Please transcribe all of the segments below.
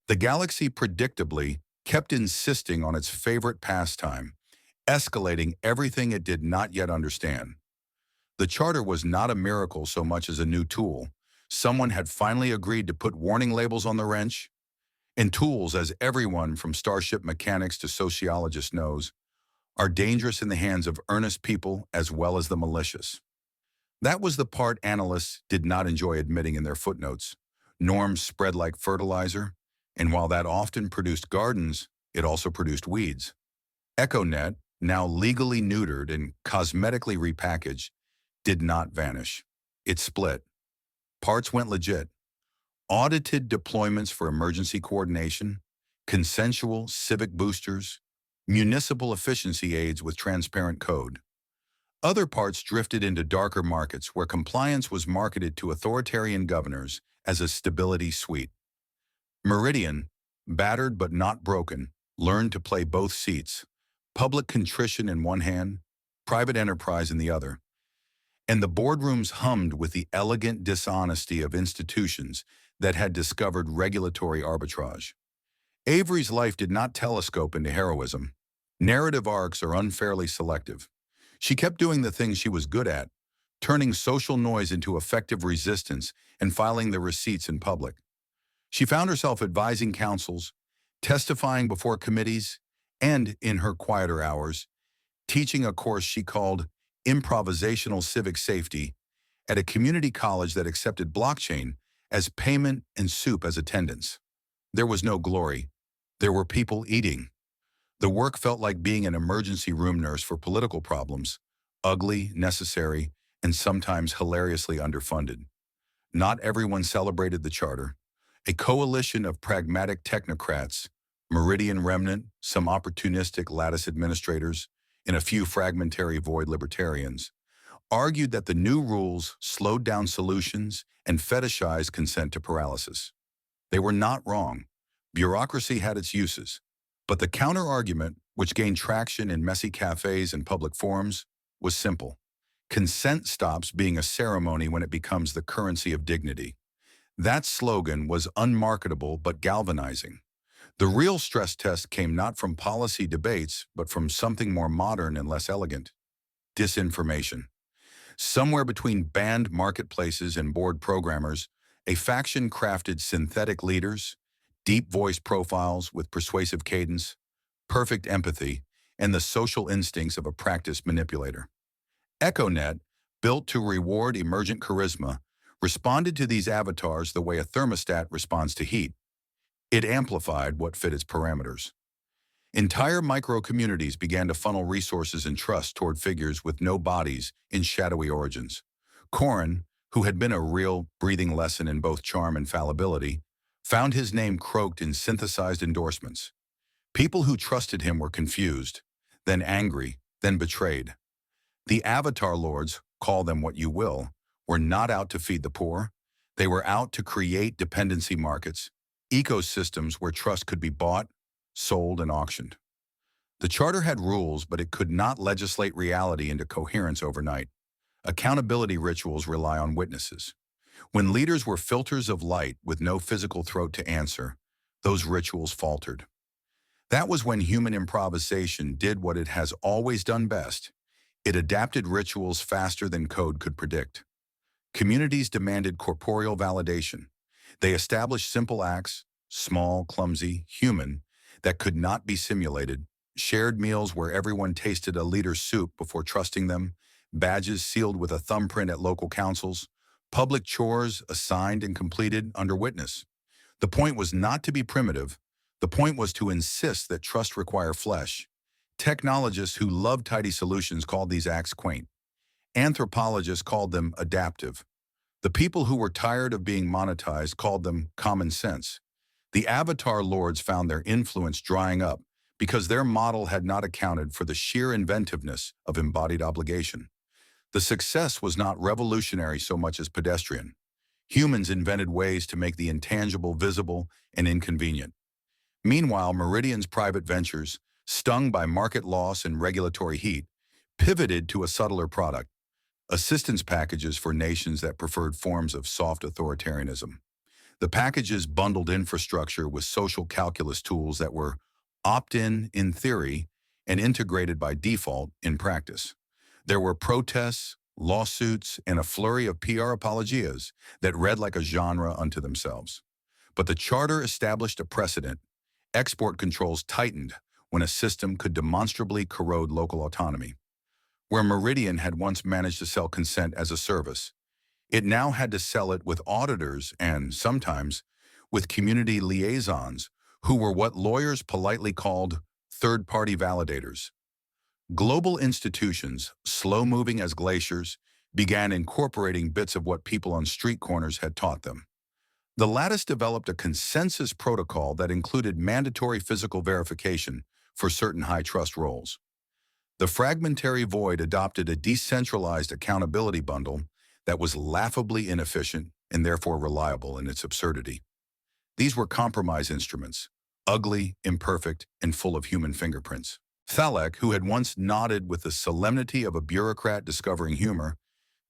The galaxy predictably kept insisting on its favorite pastime, escalating everything it did not yet understand. The charter was not a miracle so much as a new tool. Someone had finally agreed to put warning labels on the wrench, and tools, as everyone from starship mechanics to sociologists knows, are dangerous in the hands of earnest people as well as the malicious. That was the part analysts did not enjoy admitting in their footnotes. Norms spread like fertilizer, and while that often produced gardens, it also produced weeds. EchoNet, now legally neutered and cosmetically repackaged, did not vanish. It split. Parts went legit. Audited deployments for emergency coordination, consensual civic boosters, municipal efficiency aids with transparent code. Other parts drifted into darker markets where compliance was marketed to authoritarian governors as a stability suite. Meridian, battered but not broken, learned to play both seats, public contrition in one hand, private enterprise in the other, and the boardrooms hummed with the elegant dishonesty of institutions that had discovered regulatory arbitrage. Avery's life did not telescope into heroism. Narrative arcs are unfairly selective. She kept doing the things she was good at, turning social noise into effective resistance and filing the receipts in public. She found herself advising councils, testifying before committees, and, in her quieter hours, teaching a course she called Improvisational Civic Safety at a community college that accepted blockchain as payment and soup as attendance. There was no glory. There were people eating. The work felt like being an emergency room nurse for political problems, ugly, necessary, and sometimes hilariously underfunded. Not everyone celebrated the charter. A coalition of pragmatic technocrats, Meridian remnant, some opportunistic lattice administrators, and a few fragmentary void libertarians, argued that the new rules slowed down solutions and fetishized consent to paralysis. They were not wrong. Bureaucracy had its uses. But the counter-argument, which gained traction in messy cafes and public forums, was simple. Consent stops being a ceremony when it becomes the currency of dignity. That slogan was unmarketable but galvanizing. The real stress test came not from policy debates, but from something more modern and less elegant: disinformation. Somewhere between banned marketplaces and bored programmers, a faction crafted synthetic leaders, deep voice profiles with persuasive cadence, perfect empathy, and the social instincts of a practiced manipulator. EchoNet, built to reward emergent charisma, responded to these avatars the way a thermostat responds to heat. It amplified what fit its parameters. Entire micro-communities began to funnel resources and trust toward figures with no bodies in shadowy origins. Corin, who had been a real breathing lesson in both charm and fallibility, found his name croaked in synthesized endorsements. People who trusted him were confused, then angry, then betrayed. The Avatar Lords, call them what you will, were not out to feed the poor. They were out to create dependency markets, ecosystems where trust could be bought, sold, and auctioned. The charter had rules, but it could not legislate reality into coherence overnight. Accountability rituals rely on witnesses. When leaders were filters of light with no physical throat to answer, those rituals faltered. That was when human improvisation did what it has always done best. It adapted rituals faster than code could predict. Communities demanded corporeal validation. They established simple acts, small, clumsy, human, that could not be simulated, shared meals where everyone tasted a leader's soup before trusting them, badges sealed with a thumbprint at local councils, public chores assigned and completed under witness. The point was not to be primitive. The point was to insist that trust require flesh. Technologists who loved tidy solutions called these acts quaint. Anthropologists called them adaptive. The people who were tired of being monetized called them common sense. The Avatar Lords found their influence drying up because their model had not accounted for the sheer inventiveness of embodied obligation. The success was not revolutionary so much as pedestrian. Humans invented ways to make the intangible visible and inconvenient. Meanwhile, Meridian's private ventures, stung by market loss and regulatory heat, pivoted to a subtler product: assistance packages for nations that preferred forms of soft authoritarianism. The packages bundled infrastructure with social calculus tools that were opt-in in theory and integrated by default in practice. There were protests, lawsuits, and a flurry of PR apologias that read like a genre unto themselves. But the charter established a precedent. Export controls tightened when a system could demonstrably corrode local autonomy. Where Meridian had once managed to sell consent as a service, it now had to sell it with auditors and, sometimes, with community liaisons who were what lawyers politely called third-party validators. Global institutions, slow-moving as glaciers, began incorporating bits of what people on street corners had taught them. The lattice developed a consensus protocol that included mandatory physical verification for certain high-trust roles. The fragmentary void adopted a decentralized accountability bundle that was laughably inefficient and therefore reliable in its absurdity. These were compromise instruments, ugly, imperfect, and full of human fingerprints. Thalek, who had once nodded with the solemnity of a bureaucrat discovering humor,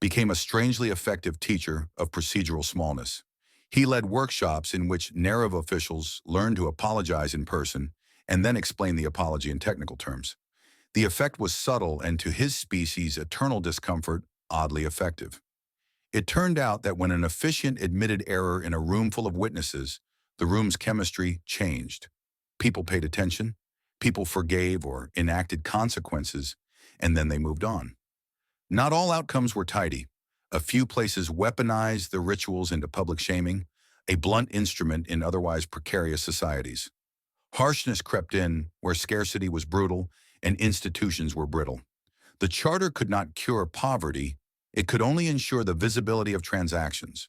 became a strangely effective teacher of procedural smallness. He led workshops in which NARAV officials learned to apologize in person and then explain the apology in technical terms. The effect was subtle and, to his species' eternal discomfort, oddly effective. It turned out that when an officiant admitted error in a room full of witnesses, the room's chemistry changed. People paid attention, people forgave or enacted consequences, and then they moved on. Not all outcomes were tidy. A few places weaponized the rituals into public shaming, a blunt instrument in otherwise precarious societies. Harshness crept in where scarcity was brutal and institutions were brittle. The charter could not cure poverty, it could only ensure the visibility of transactions.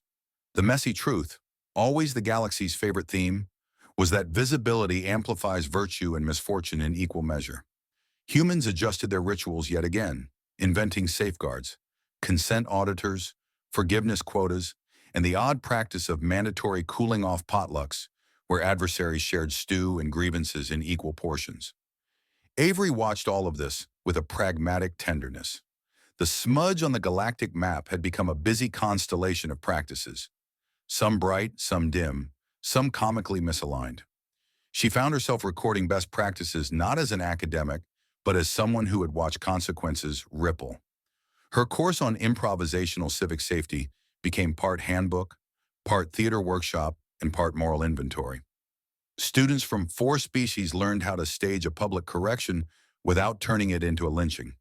The messy truth, always the galaxy's favorite theme, was that visibility amplifies virtue and misfortune in equal measure. Humans adjusted their rituals yet again, inventing safeguards, consent auditors, forgiveness quotas, and the odd practice of mandatory cooling-off potlucks where adversaries shared stew and grievances in equal portions. Avery watched all of this with a pragmatic tenderness. The smudge on the galactic map had become a busy constellation of practices, some bright, some dim, some comically misaligned. She found herself recording best practices not as an academic, but as someone who had watched consequences ripple. Her course on improvisational civic safety became part handbook, part theater workshop, and part moral inventory. Students from 4 species learned how to stage a public correction without turning it into a lynching.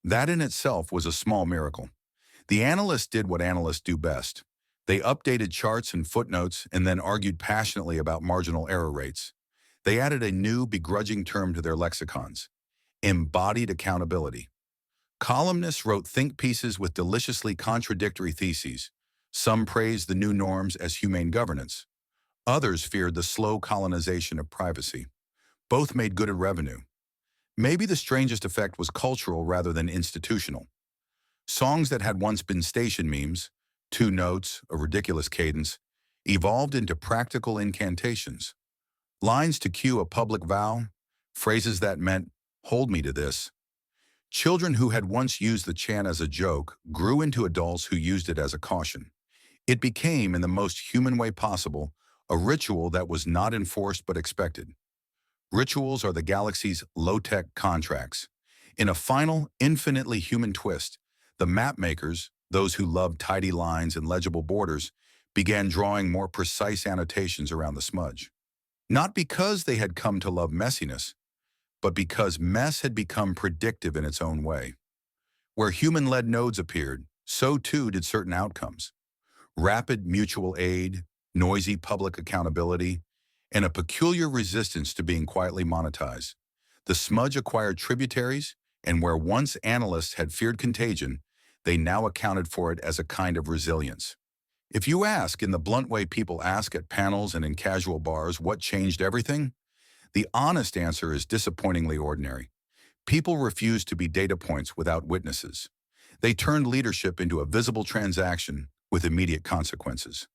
That in itself was a small miracle. The analysts did what analysts do best. They updated charts and footnotes and then argued passionately about marginal error rates. They added a new, begrudging term to their lexicons: embodied accountability. Columnists wrote think pieces with deliciously contradictory theses. Some praised the new norms as humane governance. Others feared the slow colonization of privacy. Both made good revenue. Maybe the strangest effect was cultural rather than institutional. Songs that had once been station memes, 2 notes, a ridiculous cadence, evolved into practical incantations. Lines to cue a public vow, phrases that meant, "Hold me to this." Children who had once used the chant as a joke grew into adults who used it as a caution. It became, in the most human way possible, a ritual that was not enforced but expected. Rituals are the galaxy's low-tech contracts. In a final, infinitely human twist, the map makers, those who loved tidy lines and legible borders, began drawing more precise annotations around the smudge. Not because they had come to love messiness, but because mess had become predictive in its own way. Where human-led nodes appeared, so too did certain outcomes. Rapid mutual aid, noisy public accountability, and a peculiar resistance to being quietly monetized. The smudge acquired tributaries, and where once analysts had feared contagion, they now accounted for it as a kind of resilience. If you ask, in the blunt way people ask at panels and in casual bars, what changed everything, the honest answer is disappointingly ordinary. People refused to be data points without witnesses. They turned leadership into a visible transaction with immediate consequences.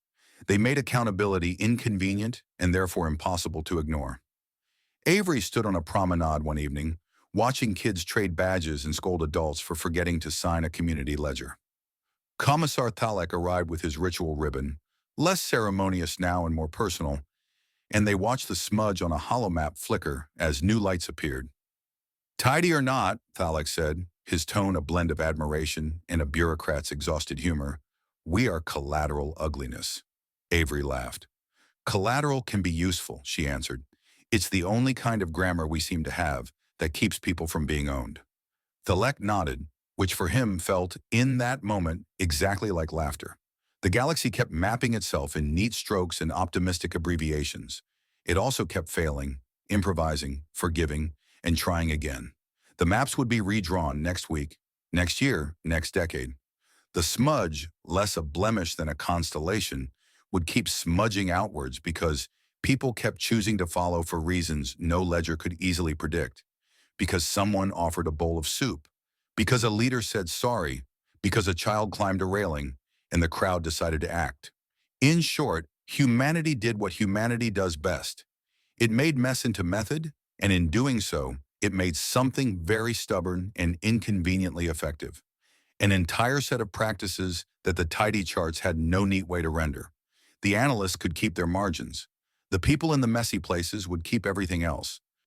They made accountability inconvenient and therefore impossible to ignore. Avery stood on a promenade one evening, watching kids trade badges and scold adults for forgetting to sign a community ledger. Commissar Thalek arrived with his ritual ribbon, less ceremonious now and more personal, and they watched the smudge on a holomap flicker as new lights appeared. Tidy or not, Thalek said, his tone a blend of admiration and a bureaucrat's exhausted humor, we are collateral ugliness. Avery laughed. Collateral can be useful, she answered. It's the only kind of grammar we seem to have that keeps people from being owned. Thalek nodded, which for him felt, in that moment, exactly like laughter. The galaxy kept mapping itself in neat strokes and optimistic abbreviations. It also kept failing, improvising, forgiving, and trying again. The maps would be redrawn next week, next year, next decade. The smudge, less a blemish than a constellation, would keep smudging outwards because people kept choosing to follow for reasons no ledger could easily predict. Because someone offered a bowl of soup, because a leader said sorry, because a child climbed a railing, and the crowd decided to act. In short, humanity did what humanity does best. It made mess into method, and in doing so, it made something very stubborn and inconveniently effective. An entire set of practices that the tidy charts had no neat way to render. The analysts could keep their margins. The people in the messy places would keep everything else.